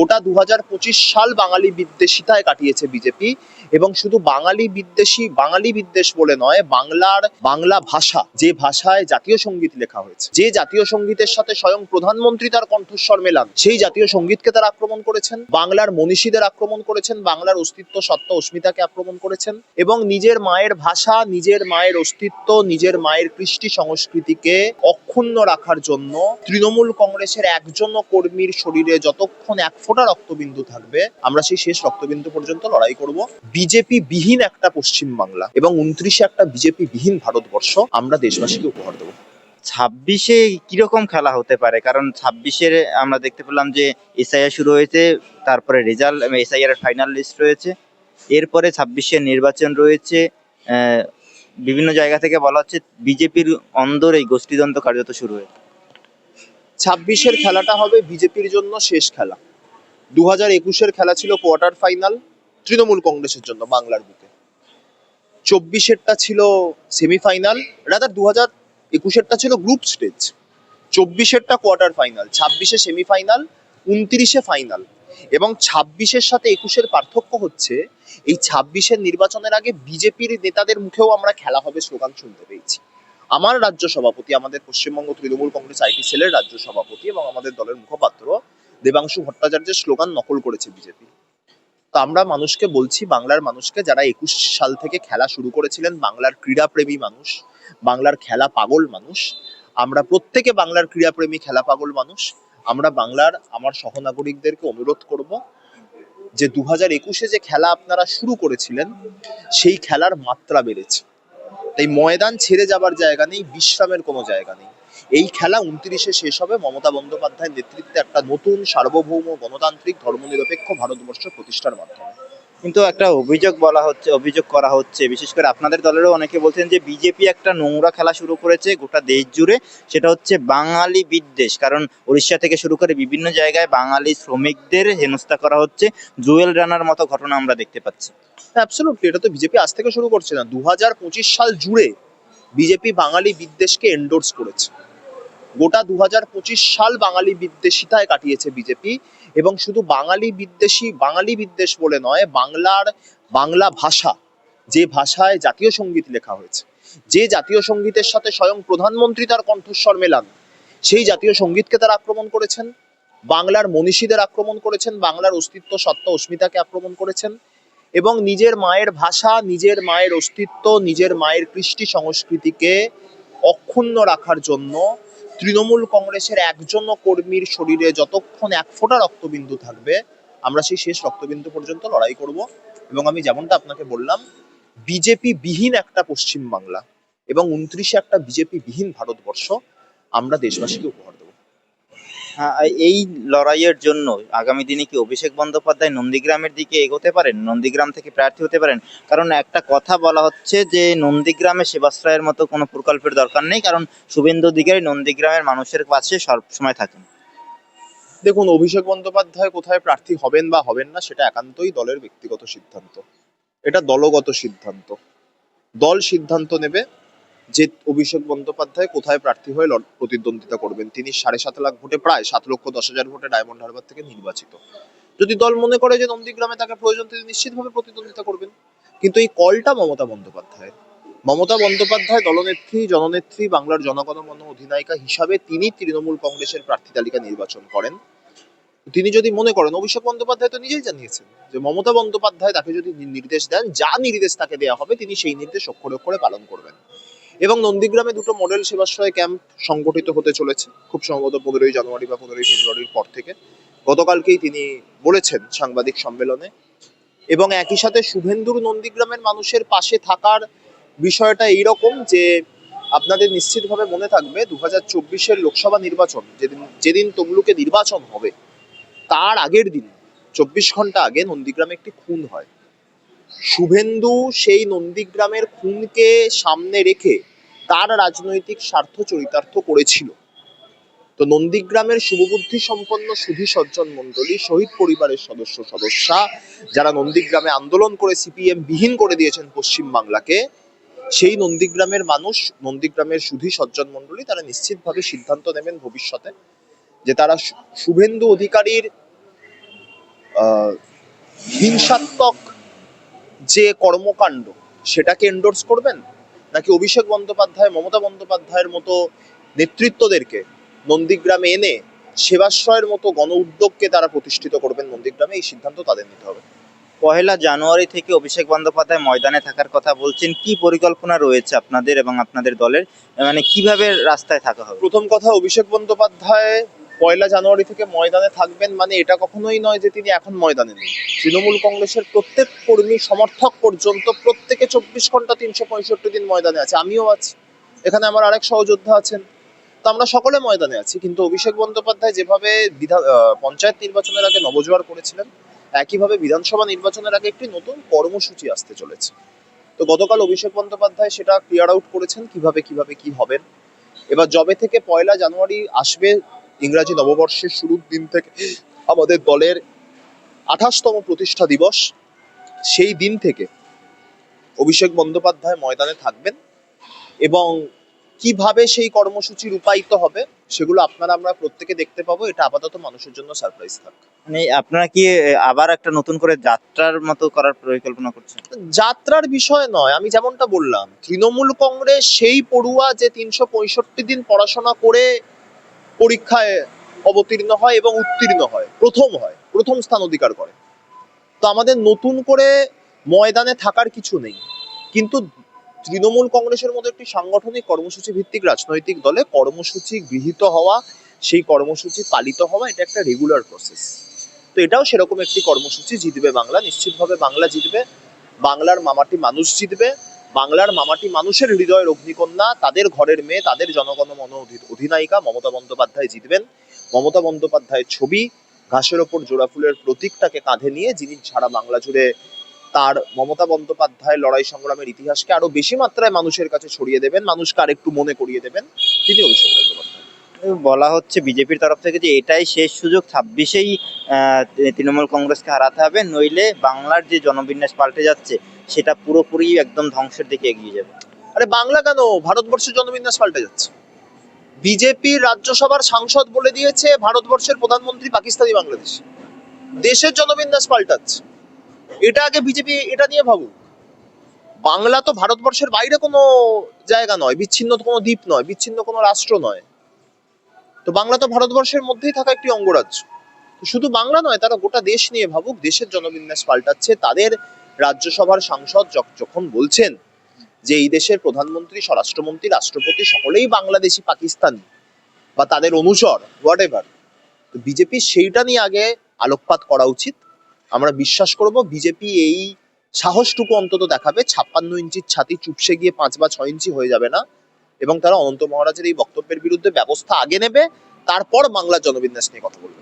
গোটা 2025 সাল বাঙালি বিদ্বেষিতায় কাটিয়েছে বিজেপি। এবং শুধু বাঙালি বিদ্বেষ বলে নয়, বাংলা ভাষা, যে ভাষায় জাতীয় সঙ্গীত লেখা হয়েছে, যে জাতীয় সঙ্গীতের সাথে স্বয়ং প্রধানমন্ত্রী তার কণ্ঠস্বর মেলান, সেই জাতীয় সঙ্গীতকে তারা আক্রমণ করেছেন, বাংলার মনীষীদের আক্রমণ করেছেন, বাংলার অস্তিত্ব সত্তা অস্মিতাকে আক্রমণ করেছেন, এবং নিজের মায়ের ভাষা, নিজের মায়ের অস্তিত্ব, নিজের মায়ের কৃষ্টি সংস্কৃতিকে অক্ষুণ্ণ রাখার জন্য তৃণমূল কংগ্রেসের একজনও কর্মীর শরীরে যতক্ষণ এক ফোঁটা রক্তবিন্দু থাকবে, আমরা সেই শেষ রক্তবিন্দু পর্যন্ত লড়াই করব। বিজেপি বিহীন একটা পশ্চিমবাংলা এবং 29-এ একটা বিজেপি বিহীন ভারতবর্ষ আমরা দেশবাসীকে উপহার দেবো। 26-এ কিরকম খেলা হতে পারে? কারণ 26-এর আমরা দেখতে পেলাম যে এসআইআর শুরু হয়েছে, তারপরে রেজাল্ট, এসআইআর এর ফাইনাল লিস্ট রয়েছে, এরপরে 26-এর নির্বাচন রয়েছে। বিভিন্ন জায়গা থেকে বলা হচ্ছে বিজেপির অন্দর এই গোষ্ঠীদ্বন্দ্ব কার্যত শুরু হয়েছে। 26-এর খেলাটা হবে বিজেপির জন্য শেষ খেলা। 2021-এর খেলা ছিল কোয়ার্টার ফাইনাল তৃণমূল কংগ্রেসের জন্য বাংলার বুকে। 24-এরটা ছিল সেমিফাইনাল, রাদার 2021-এরটা ছিল গ্রুপ স্টেজ, 24-এরটা কোয়ার্টার ফাইনাল, 26-এ সেমিফাইনাল, 29-এ ফাইনাল। এবং 26-এর সাথে 21-এর পার্থক্য হচ্ছে এই 26-এর নির্বাচনের আগে বিজেপির নেতাদের মুখেও আমরা খেলা হবে স্লোগান শুনতে পেয়েছি। আমার রাজ্য সভাপতি, আমাদের পশ্চিমবঙ্গ তৃণমূল কংগ্রেস আইটি সেলের রাজ্য সভাপতি এবং আমাদের দলের মুখপাত্র দেবাংশু ভট্টাচার্যের স্লোগান নকল করেছে বিজেপি। তো আমরা মানুষকে বলছি, বাংলার মানুষকে, যারা 21 সাল থেকে খেলা শুরু করেছিলেন, বাংলার ক্রীড়াপ্রেমী মানুষ, বাংলার খেলা পাগল মানুষ, আমরা প্রত্যেকে বাংলার ক্রীড়াপ্রেমী খেলা পাগল মানুষ, আমরা বাংলার আমার সহনাগরিকদেরকে অনুরোধ করব যে 2021-এ যে খেলা আপনারা শুরু করেছিলেন সেই খেলার মাত্রা বেড়েছে। তাই ময়দান ছেড়ে যাবার জায়গা নেই, বিশ্রামের কোনো জায়গা নেই। এই খেলা 29-এ শেষ হবে মমতা বন্দ্যোপাধ্যায়ের নেতৃত্বে একটা নতুন সার্বভৌম গণতান্ত্রিক ধর্মনিরপেক্ষ ভারতবর্ষ প্রতিষ্ঠার মাধ্যমে। কিন্তু একটা অভিযোগ করা হচ্ছে, বিশেষ করে আপনাদের দলেরও অনেকে বলছেন যে বিজেপি একটা নোংরা খেলা শুরু করেছে গোটা দেশ জুড়ে, সেটা হচ্ছে বাঙালি বিদ্বেষ। কারণ উড়িষ্যা থেকে শুরু করে বিভিন্ন জায়গায় বাঙালি শ্রমিকদের হেনস্থা করা হচ্ছে, জুয়েল রানার মতো ঘটনা আমরা দেখতে পাচ্ছি। অ্যাবসলিউটলি, এটা তো বিজেপি আজ থেকে শুরু করছে না, 2025 সাল জুড়ে বিজেপি বাঙালি বিদ্বেষকে এন্ডোর্স করেছে। গোটা 2025 সাল বাঙালি বিদ্বেষিতায় কাটিয়েছে বিজেপি। এবং শুধু বাঙালি বিদ্বেষ বলে নয়, বাংলা ভাষা, যে ভাষায় জাতীয় সঙ্গীত লেখা হয়েছে, যে জাতীয় সঙ্গীতের সাথে স্বয়ং প্রধানমন্ত্রী তার কণ্ঠস্বর মেলান, সেই জাতীয় সঙ্গীতকে তারা আক্রমণ করেছেন, বাংলার মনীষীদের আক্রমণ করেছেন, বাংলার অস্তিত্ব সত্তা অস্মিতাকে আক্রমণ করেছেন, এবং নিজের মায়ের ভাষা, নিজের মায়ের অস্তিত্ব, নিজের মায়ের কৃষ্টি সংস্কৃতিকে অক্ষুণ্ণ রাখার জন্য তৃণমূল কংগ্রেসের একজনও কর্মীর শরীরে যতক্ষণ এক ফোঁটা রক্তবিন্দু থাকবে, আমরা সেই শেষ রক্তবিন্দু পর্যন্ত লড়াই করব। এবং আমি যেমনটা আপনাকে বললাম, বিজেপি বিহীন একটা পশ্চিমবাংলা এবং 29-এ একটা বিজেপি বিহীন ভারতবর্ষ আমরা দেশবাসীকে উপহার দেবো। হ্যাঁ, এই লড়াইয়ের জন্য আগামী দিনে কি অভিষেক বন্দ্যোপাধ্যায় নন্দীগ্রামের দিকে এগোতে পারেন, নন্দীগ্রাম থেকে প্রার্থী হতে পারেন? কারণ একটা কথা বলা হচ্ছে যে নন্দীগ্রামে সেবাশ্রয়ের মতো কোনো প্রকল্পের দরকার নেই, কারণ শুভেন্দু অধিকারী নন্দীগ্রামের মানুষের পাশে সবসময় থাকেন। দেখুন, অভিষেক বন্দ্যোপাধ্যায় কোথায় প্রার্থী হবেন বা হবেন না সেটা একান্তই দলের ব্যক্তিগত সিদ্ধান্ত, এটা দলগত সিদ্ধান্ত। দল সিদ্ধান্ত নেবে যে অভিষেক বন্দ্যোপাধ্যায় কোথায় প্রার্থী হয়ে প্রতিদ্বন্দ্বিতা করবেন। তিনি 7.5 লাখ ভোটে, প্রায় 7,10,000 ভোটে ডায়মন্ড হারবার থেকে নির্বাচিত। যদি দল মনে করে যে নন্দীগ্রামে তাকে প্রয়োজন, তিনি নিশ্চিতভাবে প্রতিদ্বন্দ্বিতা করবেন। কিন্তু এই কলটা মমতা বন্দ্যোপাধ্যায় দলনেত্রী, জননেত্রী, বাংলার জনগণমন অধিনায়িকা হিসাবে তিনি তৃণমূল কংগ্রেসের প্রার্থী তালিকা নির্বাচন করেন। তিনি যদি মনে করেন, অভিষেক বন্দ্যোপাধ্যায় তো নিজেই জানিয়েছেন যে মমতা বন্দ্যোপাধ্যায় তাকে যদি নির্দেশ দেন, যা নির্দেশ তাকে দেওয়া হবে তিনি সেই নির্দেশ অক্ষরে অক্ষরে পালন করবেন। এবং নন্দীগ্রামে দুটো মডেল সেবাশ্রয় ক্যাম্প সংগঠিত হতে চলেছে, খুব সম্ভবত 15ই জানুয়ারি বা 15ই ফেব্রুয়ারির পর থেকে। গতকালকেই তিনি বলেছেন সাংবাদিক সম্মেলনে। এবং একই সাথে শুভেন্দুর নন্দীগ্রামের মানুষের পাশে থাকার বিষয়টা এইরকম যে, আপনাদের নিশ্চিতভাবে মনে থাকবে 2024-এর লোকসভা নির্বাচন যেদিন তমলুকে নির্বাচন হবে, তার আগের দিন 24 ঘন্টা আগে নন্দীগ্রামে একটি খুন হয়। শুভেন্দু সেই নন্দীগ্রামের খুনকে সামনে রেখে তার রাজনৈতিক স্বার্থ চরিতার্থ করেছিল। তো নন্দীগ্রামের শুভবুদ্ধি সম্পন্ন সুধী সজ্জন মণ্ডলী, শহীদ পরিবারের সদস্যা, যারা নন্দীগ্রামে আন্দোলন করে সিপিএম বিহীন করে দিয়েছেন পশ্চিম বাংলাকে, সেই নন্দীগ্রামের মানুষ, নন্দীগ্রামের সুধী সজ্জন মণ্ডলী, তারা নিশ্চিতভাবে সিদ্ধান্ত নেবেন ভবিষ্যতে যে তারা শুভেন্দু অধিকারীর আহ, হিংসাত্মক যে কর্মকাণ্ড সেটাকে এন্ডোর্স করবেন, নাকি অভিষেক বন্দ্যোপাধ্যায় মমতা বন্দ্যোপাধ্যায়ের মতো নেতৃত্বদেরকে নন্দীগ্রামে এনে সেবাশ্রয়ের মতো গণ উদ্যোগকে তারা প্রতিষ্ঠিত করবেন নন্দীগ্রামে, এই সিদ্ধান্ত তাদের নিতে হবে। 1 জানুয়ারি থেকে অভিষেক বন্দ্যোপাধ্যায় ময়দানে থাকার কথা বলছেন, কি পরিকল্পনা রয়েছে আপনাদের এবং আপনাদের দলের, মানে কিভাবে রাস্তায় থাকা হবে? প্রথম কথা, অভিষেক বন্দ্যোপাধ্যায় 1 জানুয়ারি থেকে ময়দানে থাকবেন মানে এটা কখনোই নয় যে তিনি এখন ময়দানে নেই। তৃণমূল কংগ্রেসের প্রত্যেক কর্মী সমর্থক পর্যন্ত প্রত্যেকে 24 ঘন্টা 365 দিন ময়দানে আছে, আমিও আছি, এখানে আমার আরেক সহযোদ্ধা আছেন, তো আমরা সকলে ময়দানে আছি। কিন্তু অভিষেক বন্দ্যোপাধ্যায় যেভাবে পঞ্চায়েত নির্বাচনের আগে নবজোয়ার করেছিলেন, একইভাবে বিধানসভা নির্বাচনের আগে একটি নতুন কর্মসূচি আসতে চলেছে। তো গতকাল অভিষেক বন্দ্যোপাধ্যায় সেটা ক্লিয়ার আউট করেছেন কিভাবে কিভাবে কি হবেন। এবার যবে থেকে 1 জানুয়ারি আসবে, ইংরাজি নববর্ষের শুরুর দিন থেকে আমাদের দলের 28তম প্রতিষ্ঠা দিবস, সেই দিন থেকে অভিষেক বন্দ্যোপাধ্যায় ময়দানে থাকবেন এবং কিভাবে সেই কর্মসূচি রূপায়িত হবে সেগুলো আপনারা আমরা প্রত্যেকে দেখতে পাবো। এটা আপাতত মানুষের জন্য সারপ্রাইজ থাক। মানে আপনারা কি আবার একটা নতুন করে যাত্রার মতো করার পরিকল্পনা করছেন? যাত্রার বিষয় নয়, আমি যেমনটা বললাম, তৃণমূল কংগ্রেস সেই পড়ুয়া যে 365 দিন পড়াশোনা করে পরীক্ষায় অবতীর্ণ হয় এবং উত্তীর্ণ হয়, প্রথম স্থান অধিকার করে। তো আমাদের নতুন করে ময়দানে থাকার কিছু নেই, কিন্তু তৃণমূল কংগ্রেসের মতো একটি সাংগঠনিক কর্মসূচি ভিত্তিক রাজনৈতিক দলে কর্মসূচি গৃহীত হওয়া, সেই কর্মসূচি পালিত হওয়া, এটা একটা রেগুলার প্রসেস। তো এটাও সেরকম একটি কর্মসূচি। জিতবে বাংলা, নিশ্চিতভাবে বাংলা জিতবে, বাংলার মামাটি মানুষ জিতবে, বাংলার মামাটি মানুষের হৃদয়ের অগ্নিকন্যা, তাদের ঘরের মেয়ে, তাদের জনগণমন অধিনায়িকা মমতা বন্দ্যোপাধ্যায় জিতবেন। মমতা বন্দ্যোপাধ্যায়ের ছবি, ঘাসের ওপর জোড়া ফুলের প্রতীকটাকে কাঁধে নিয়ে, যিনি সারা বাংলা জুড়ে তার মমতা বন্দ্যোপাধ্যায়ের লড়াই সংগ্রামের ইতিহাসকে আরো বেশি মাত্রায় মানুষের কাছে ছড়িয়ে দেবেন, মানুষকে আরেকটু মনে করিয়ে দেবেন, তিনি অভিষেক বন্দ্যোপাধ্যায়। বলা হচ্ছে বিজেপির তরফ থেকে যে এটাই শেষ সুযোগ, 26এই তৃণমূল কংগ্রেসকে হারাতে হবে, নইলে বাংলার যে জনবিন্যাস পাল্টে যাচ্ছে সেটা পুরোপুরি একদম ধ্বংসের দিকে এগিয়ে যাবে। আরে বাংলা কেন, ভারতবর্ষের জনবিন্যাস পাল্টে যাচ্ছে। বিজেপির রাজ্যসভার সাংসদ বলে দিয়েছে ভারতবর্ষের প্রধানমন্ত্রী পাকিস্তানি বাংলাদেশ, দেশের জনবিন্যাস পাল্টাচ্ছে। এটা আগে বিজেপি এটা নিয়ে ভাবুক। বাংলা তো ভারতবর্ষের বাইরে কোনো জায়গা নয়, বিচ্ছিন্ন কোনো দ্বীপ নয়, বিচ্ছিন্ন কোনো রাষ্ট্র নয়। তো বাংলা তো ভারতবর্ষের মধ্যেই থাকা একটি অঙ্গরাজ্য। তো শুধু বাংলা নয়, তারা গোটা দেশ নিয়ে ভাবুক, দেশের জনবিন্যাস পাল্টাচ্ছে। তাদের রাজ্যসভার সাংসদ যখন বলছেন যে এই দেশের প্রধানমন্ত্রী, স্বরাষ্ট্রমন্ত্রী, রাষ্ট্রপতি সকলেই বাংলাদেশি, পাকিস্তানি বা তাদের অনুচর, হোয়াট এভার, তো বিজেপি সেইটা নিয়ে আগে আলোকপাত করা উচিত। আমরা বিশ্বাস করব বিজেপি এই সাহসটুকু অন্তত দেখাবে, 56 ইঞ্চির ছাতি চুপসে গিয়ে 5 বা 6 ইঞ্চি হয়ে যাবে না, এবং তারা অনন্ত মহারাজের এই বক্তব্যের বিরুদ্ধে ব্যবস্থা আগে নেবে, তারপর বাংলার জনবিন্যাস নিয়ে কথা বলবে।